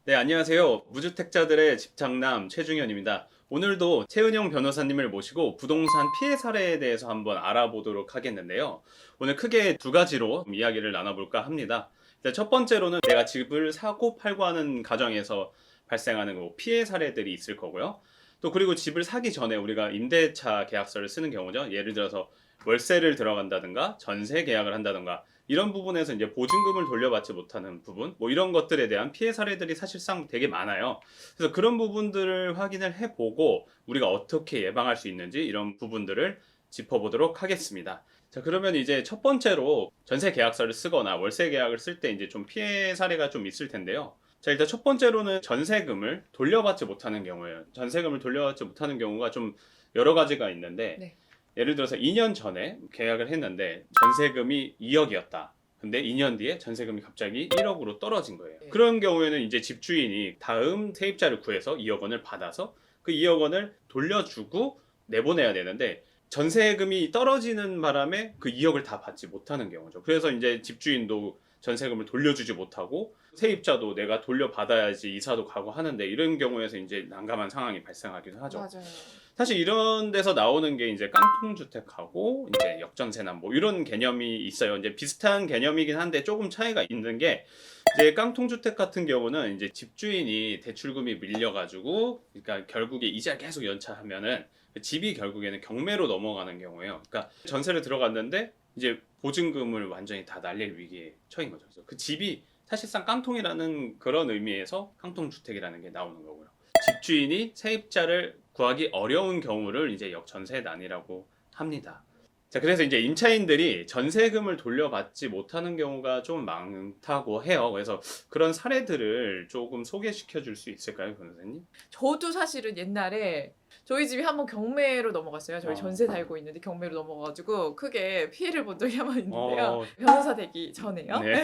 네, 안녕하세요. 무주택자들의 집착남 최중현입니다. 오늘도 최은영 변호사님을 모시고 부동산 피해 사례에 대해서 한번 알아보도록 하겠는데요. 오늘 크게 두 가지로 이야기를 나눠볼까 합니다. 일단 첫 번째로는 내가 집을 사고 팔고 하는 과정에서 발생하는 피해 사례들이 있을 거고요. 또 그리고 집을 사기 전에 우리가 임대차 계약서를 쓰는 경우죠. 예를 들어서 월세를 들어간다든가 전세 계약을 한다든가 이런 부분에서 이제 보증금을 돌려받지 못하는 부분, 뭐 이런 것들에 대한 피해 사례들이 사실상 되게 많아요. 그래서 그런 부분들을 확인을 해보고 우리가 어떻게 예방할 수 있는지 이런 부분들을 짚어보도록 하겠습니다. 자, 그러면 이제 첫 번째로 전세 계약서를 쓰거나 월세 계약을 쓸 때 이제 좀 피해 사례가 좀 있을 텐데요. 자, 일단 첫 번째로는 전세금을 돌려받지 못하는 경우예요. 전세금을 돌려받지 못하는 경우가 좀 여러 가지가 있는데, 네. 예를 들어서 2년 전에 계약을 했는데 전세금이 2억이었다. 근데 2년 뒤에 전세금이 갑자기 1억으로 떨어진 거예요. 네. 그런 경우에는 이제 집주인이 다음 세입자를 구해서 2억 원을 받아서 그 2억 원을 돌려주고 내보내야 되는데 전세금이 떨어지는 바람에 그 2억을 다 받지 못하는 경우죠. 그래서 이제 집주인도 전세금을 돌려주지 못하고 세입자도 내가 돌려받아야지 이사도 가고 하는데 이런 경우에서 이제 난감한 상황이 발생하기도 하죠. 맞아요. 사실 이런 데서 나오는 게 이제 깡통주택하고 이제 역전세난 뭐 이런 개념이 있어요. 이제 비슷한 개념이긴 한데 조금 차이가 있는 게 이제 깡통주택 같은 경우는 이제 집주인이 대출금이 밀려가지고 그러니까 결국에 이자를 계속 연차하면은 그 집이 결국에는 경매로 넘어가는 경우예요. 그러니까 전세를 들어갔는데 이제 보증금을 완전히 다 날릴 위기에 처인 거죠. 그래서 그 집이 사실상 깡통이라는 그런 의미에서 깡통주택이라는 게 나오는 거고요. 집주인이 세입자를 구하기 어려운 경우를 이제 역전세난이라고 합니다. 자, 그래서 이제 임차인들이 전세금을 돌려받지 못하는 경우가 좀 많다고 해요. 그래서 그런 사례들을 조금 소개시켜 줄 수 있을까요, 변호사님? 저도 사실은 옛날에 저희 집이 한번 경매로 넘어갔어요. 저희 어. 전세 살고 있는데 경매로 넘어가가지고 크게 피해를 본 적이 한 번 있는데요. 어. 변호사 되기 전에요. 네.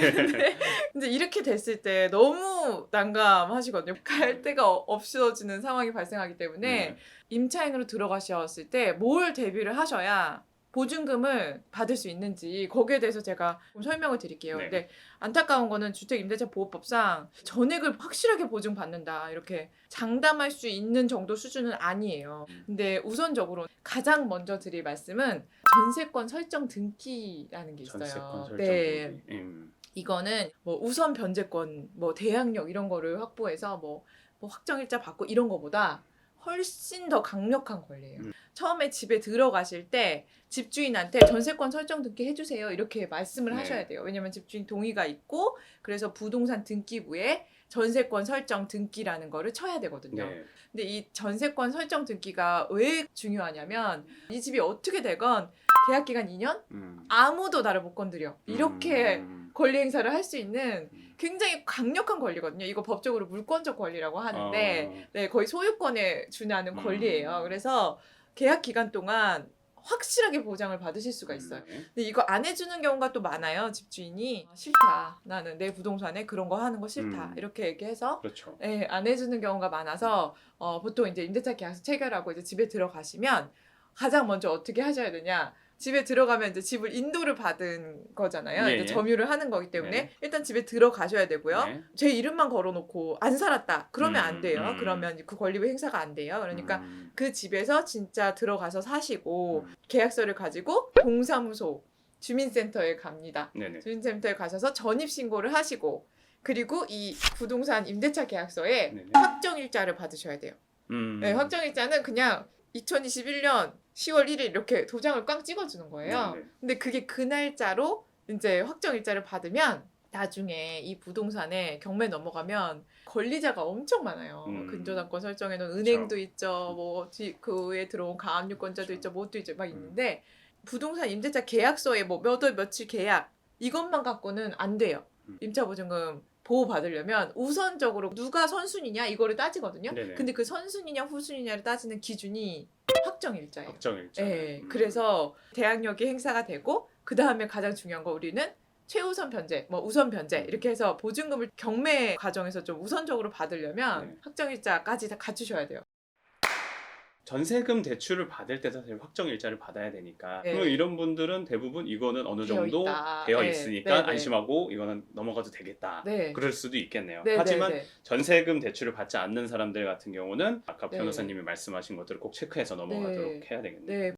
근데 이렇게 됐을 때 너무 난감하시거든요. 갈 데가 없어지는 상황이 발생하기 때문에 네. 임차인으로 들어가셨을 때 뭘 대비를 하셔야 보증금을 받을 수 있는지 거기에 대해서 제가 좀 설명을 드릴게요. 네. 근데 안타까운 거는 주택임대차보호법상 전액을 확실하게 보증받는다 이렇게 장담할 수 있는 정도 수준은 아니에요. 근데 우선적으로 가장 먼저 드릴 말씀은 전세권 설정 등기라는 게 있어요. 전세권 설정 네. 등기. 이거는 뭐 우선 변제권, 뭐 대항력 이런 거를 확보해서 뭐 확정일자 받고 이런 거보다 훨씬 더 강력한 권리예요. 처음에 집에 들어가실 때 집주인한테 전세권 설정 등기 해주세요 이렇게 말씀을 네. 하셔야 돼요. 왜냐면 집주인 동의가 있고 그래서 부동산 등기부에 전세권 설정 등기라는 거를 쳐야 되거든요. 네. 근데 이 전세권 설정 등기가 왜 중요하냐면 이 집이 어떻게 되건 계약 기간 2년 아무도 나를 못 건드려 이렇게 권리 행사를 할 수 있는 굉장히 강력한 권리거든요. 이거 법적으로 물권적 권리라고 하는데 네, 거의 소유권에 준하는 권리예요. 그래서 계약 기간 동안 확실하게 보장을 받으실 수가 있어요. 근데 이거 안 해주는 경우가 또 많아요. 집주인이 싫다. 나는 내 부동산에 그런 거 하는 거 싫다. 이렇게 얘기해서 그렇죠. 네, 안 해주는 경우가 많아서 보통 이제 임대차 계약서 체결하고 이제 집에 들어가시면 가장 먼저 어떻게 하셔야 되냐? 집에 들어가면 이제 집을 인도를 받은 거잖아요. 예, 이제 예. 점유를 하는 거기 때문에 네. 일단 집에 들어가셔야 되고요. 네. 제 이름만 걸어놓고 안 살았다. 그러면 안 돼요. 음. 그러면 그 권리 행사가 안 돼요. 그러니까 그 집에서 진짜 들어가서 사시고 계약서를 가지고 동사무소 주민센터에 갑니다. 네네. 주민센터에 가셔서 전입 신고를 하시고 그리고 이 부동산 임대차 계약서에 네네. 확정일자를 받으셔야 돼요. 네, 확정일자는 그냥 2021년 10월 1일 이렇게 도장을 꽝 찍어주는 거예요. 네네. 근데 그게 그 날짜로 이제 확정일자를 받으면 나중에 이 부동산에 경매 넘어가면 권리자가 엄청 많아요. 근저당권 설정해놓은 은행도 있죠. 뭐 그에 들어온 가압류권자도 있죠. 뭣도 있죠. 막 있는데 부동산 임대차 계약서에 뭐 몇 월 며칠 계약 이것만 갖고는 안 돼요. 임차보증금 보호받으려면 우선적으로 누가 선순위냐 이거를 따지거든요. 네네. 근데 그 선순위냐 후순위냐를 따지는 기준이 확정일자예요. 확정일자. 네, 그래서 대항력이 행사가 되고 그 다음에 가장 중요한 거 우리는 최우선 변제, 뭐 우선 변제 이렇게 해서 보증금을 경매 과정에서 좀 우선적으로 받으려면 네. 확정일자까지 다 갖추셔야 돼요. 전세금 대출을 받을 때 사실 확정 일자를 받아야 되니까 네. 그럼 이런 분들은 대부분 이거는 어느 정도 있다. 되어 네. 있으니까 네. 안심하고 이거는 넘어가도 되겠다. 네. 그럴 수도 있겠네요. 네. 하지만 네. 전세금 대출을 받지 않는 사람들 같은 경우는 아까 네. 변호사님이 말씀하신 것들을 꼭 체크해서 넘어가도록 해야 되겠네요. 네.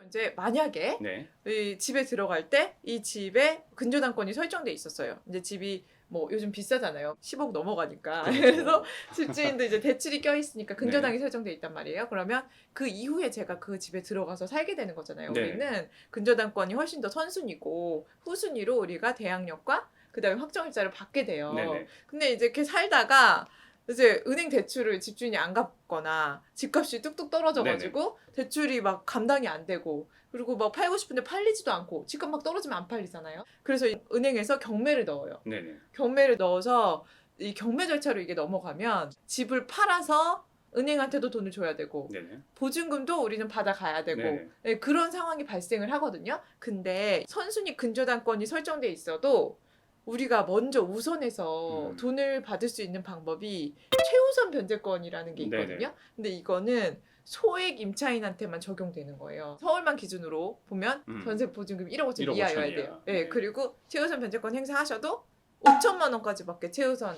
이제 만약에 네. 이 집에 들어갈 때 이 집에 근저당권이 설정돼 있었어요. 이제 집이 뭐 요즘 비싸잖아요. 10억 넘어가니까. 그렇죠. 그래서 집주인도 이제 대출이 껴 있으니까 근저당이 네. 설정돼 있단 말이에요. 그러면 그 이후에 제가 그 집에 들어가서 살게 되는 거잖아요. 네. 우리는 근저당권이 훨씬 더 선순위고 후순위로 우리가 대항력과 그다음에 확정일자를 받게 돼요. 네네. 근데 이제 이렇게 살다가 이제 은행 대출을 집주인이 안 갚거나 집값이 뚝뚝 떨어져가지고 대출이 막 감당이 안 되고 그리고 막 팔고 싶은데 팔리지도 않고 집값 막 떨어지면 안 팔리잖아요. 그래서 은행에서 경매를 넣어요. 네네. 경매를 넣어서 이 경매 절차로 이게 넘어가면 집을 팔아서 은행한테도 돈을 줘야 되고 네네. 보증금도 우리는 받아가야 되고 네네. 네, 그런 상황이 발생을 하거든요. 근데 선순위 근저당권이 설정돼 있어도 우리가 먼저 우선해서 돈을 받을 수 있는 방법이 최우선 변제권이라는 게 있거든요. 네네. 근데 이거는 소액 임차인한테만 적용되는 거예요. 서울만 기준으로 보면 전세 보증금 1억 5천 1억 이하여야 5천이야. 돼요. 네. 네. 그리고 최우선 변제권 행사하셔도 5천만 원까지밖에 최우선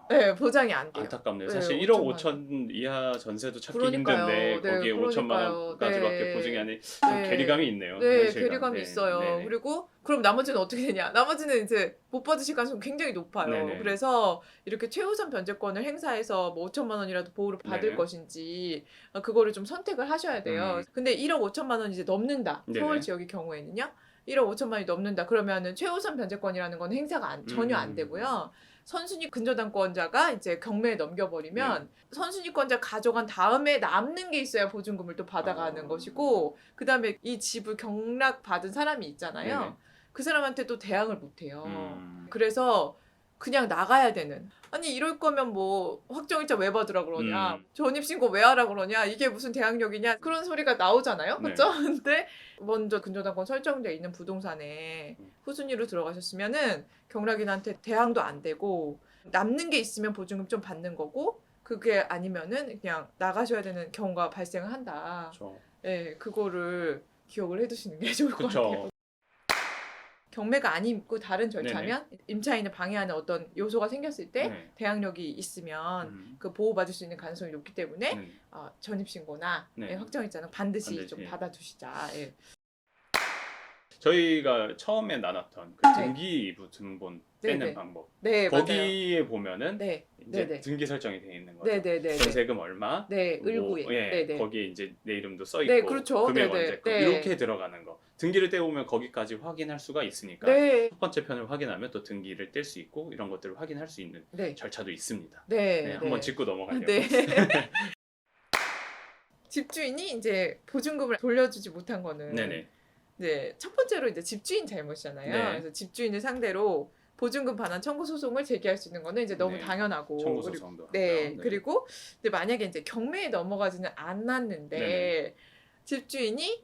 네, 보장이 안 돼요. 안타깝네요. 네, 사실 1억 5천만 5천 이하 전세도 찾기 그러니까요. 힘든데 네, 거기에 5천만 그러니까요. 원까지밖에 네. 보증이 아니 네. 괴리감이 있네요. 네, 현실감. 괴리감이 네. 있어요. 네네. 그리고 그럼 나머지는 어떻게 되냐? 나머지는 이제 못 받으실 가능성이 굉장히 높아요. 네네. 그래서 이렇게 최우선 변제권을 행사해서 뭐 5천만 원이라도 보호를 받을 네네. 것인지 그거를 좀 선택을 하셔야 돼요. 근데 1억 5천만 원 이제 넘는다. 네네. 서울 지역의 경우에는요. 1억 5천만 원이 넘는다. 그러면은 최우선 변제권이라는 건 행사가 전혀 안 되고요. 선순위 근저당권자가 이제 경매에 넘겨버리면 선순위권자 가져간 다음에 남는 게 있어야 보증금을 또 받아가는 것이고 그 다음에 이 집을 경락받은 사람이 있잖아요. 네네. 그 사람한테 또 대항을 못해요. 그래서 그냥 나가야 되는. 아니 이럴 거면 뭐 확정일자 왜 받으라 그러냐, 전입신고 왜 하라 그러냐, 이게 무슨 대항력이냐 그런 소리가 나오잖아요. 네. 그렇죠? 근데 먼저 근저당권 설정돼 있는 부동산에 후순위로 들어가셨으면은 경락인한테 대항도 안 되고 남는 게 있으면 보증금 좀 받는 거고 그게 아니면은 그냥 나가셔야 되는 경우가 발생을 한다. 그렇죠. 네, 그거를 기억을 해두시는 게 좋을 것 같아요. 그렇죠. 경매가 아니고 다른 절차면 임차인을 방해하는 어떤 요소가 생겼을 때 네. 대항력이 있으면 그 보호받을 수 있는 가능성이 높기 때문에 전입신고나 네. 확정일자는 반드시 반드시. 좀 받아두시자. 예. 저희가 처음에 나눴던 그 네. 등기부 등본 떼는 네네. 방법. 네, 맞아요. 거기에 보면은 네, 이제 네네. 등기 설정이 되어 있는 거죠. 네네네. 전세금 얼마, 네, 뭐, 을구에. 예, 네네. 거기에 이제 내 이름도 써 있고, 네, 그렇죠. 금액 네네. 언제금 네. 이렇게 들어가는 거. 등기를 떼보면 거기까지 확인할 수가 있으니까 네, 첫 번째 편을 확인하면 또 등기를 뗄 수 있고 이런 것들을 확인할 수 있는 네, 절차도 있습니다. 네, 네, 한번 짚고 넘어가려고. 네. 집주인이 이제 보증금을 돌려주지 못한 거는 네네. 이제 첫 번째로 이제 집주인 잘못이잖아요. 네. 그래서 집주인을 상대로 보증금 반환 청구 소송을 제기할 수 있는 거는 이제 너무 네. 당연하고 청구 그리고- 소송도 하죠. 네, 그리고 근데 만약에 이제 경매에 넘어가지는 않았는데 네네. 집주인이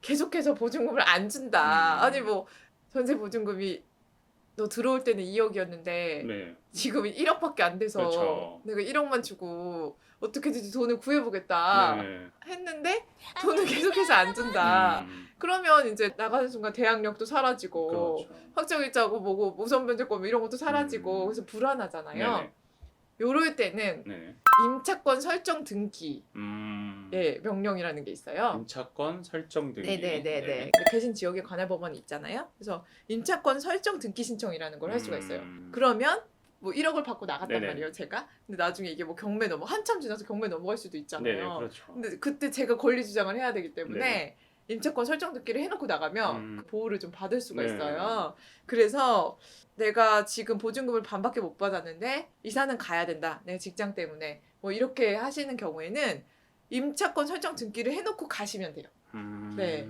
계속해서 보증금을 안 준다. 아니 뭐 전세 보증금이 너 들어올 때는 2억이었는데 네. 지금 1억밖에 안 돼서 그렇죠. 내가 1억만 주고 어떻게든지 돈을 구해보겠다 네. 했는데 돈을 계속해서 안 준다. 음, 그러면 이제 나가는 순간 대항력도 사라지고 그렇죠. 확정일자고 뭐고 우선 변제권 뭐 이런 것도 사라지고 음. 그래서 불안하잖아요. 네네. 요럴 때는 네네. 임차권 설정 등기의 명령이라는 게 있어요. 임차권 설정 등기. 네네네네. 계신 지역에 관할 법원이 있잖아요. 그래서 임차권 설정 등기 신청이라는 걸 할 수가 있어요. 그러면 뭐 1억을 받고 나갔단 네네. 말이에요, 제가. 근데 나중에 이게 뭐 경매 한참 지나서 경매 넘어갈 수도 있잖아요. 네네, 그렇죠. 근데 그때 제가 권리 주장을 해야 되기 때문에 네네. 임차권 설정 등기를 해놓고 나가면 그 보호를 좀 받을 수가 네. 있어요. 그래서 내가 지금 보증금을 반밖에 못 받았는데 이사는 가야 된다. 내 직장 때문에. 뭐 이렇게 하시는 경우에는 임차권 설정 등기를 해놓고 가시면 돼요. 네.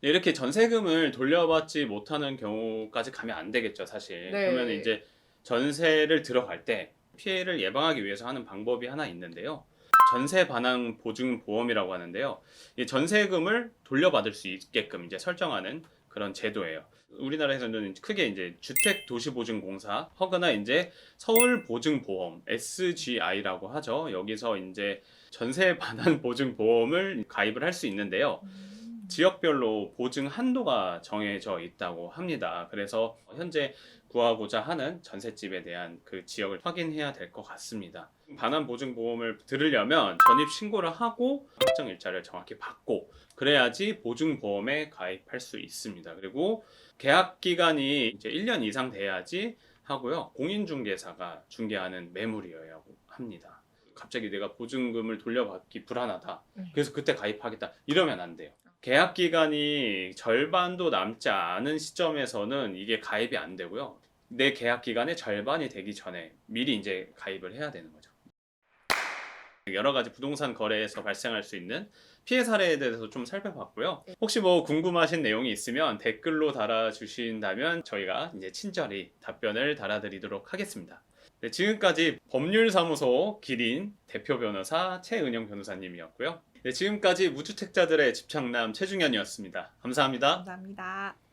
이렇게 전세금을 돌려받지 못하는 경우까지 가면 안 되겠죠, 사실. 네. 그러면 이제 전세를 들어갈 때 피해를 예방하기 위해서 하는 방법이 하나 있는데요. 전세 반환 보증 보험이라고 하는데요. 이 전세금을 돌려받을 수 있게끔 이제 설정하는 그런 제도예요. 우리나라에서는 크게 이제 주택도시보증공사 혹은 이제 서울보증보험 SGI라고 하죠. 여기서 이제 전세에 관한 보증보험을 가입을 할 수 있는데요. 지역별로 보증 한도가 정해져 있다고 합니다. 그래서 현재 구하고자 하는 전셋집에 대한 그 지역을 확인해야 될 것 같습니다. 반환 보증보험을 들으려면 전입 신고를 하고 확정 일자를 정확히 받고 그래야지 보증보험에 가입할 수 있습니다. 그리고 계약 기간이 이제 1년 이상 돼야지 하고요. 공인중개사가 중개하는 매물이어야 합니다. 갑자기 내가 보증금을 돌려받기 불안하다. 그래서 그때 가입하겠다. 이러면 안 돼요. 계약 기간이 절반도 남지 않은 시점에서는 이게 가입이 안 되고요. 내 계약 기간의 절반이 되기 전에 미리 이제 가입을 해야 되는 거죠. 여러 가지 부동산 거래에서 발생할 수 있는 피해 사례에 대해서 좀 살펴봤고요. 혹시 뭐 궁금하신 내용이 있으면 댓글로 달아주신다면 저희가 이제 친절히 답변을 달아드리도록 하겠습니다. 네, 지금까지 법률사무소 기린 대표 변호사 최은영 변호사님이었고요. 네, 지금까지 무주택자들의 집착남 최중현이었습니다. 감사합니다. 감사합니다.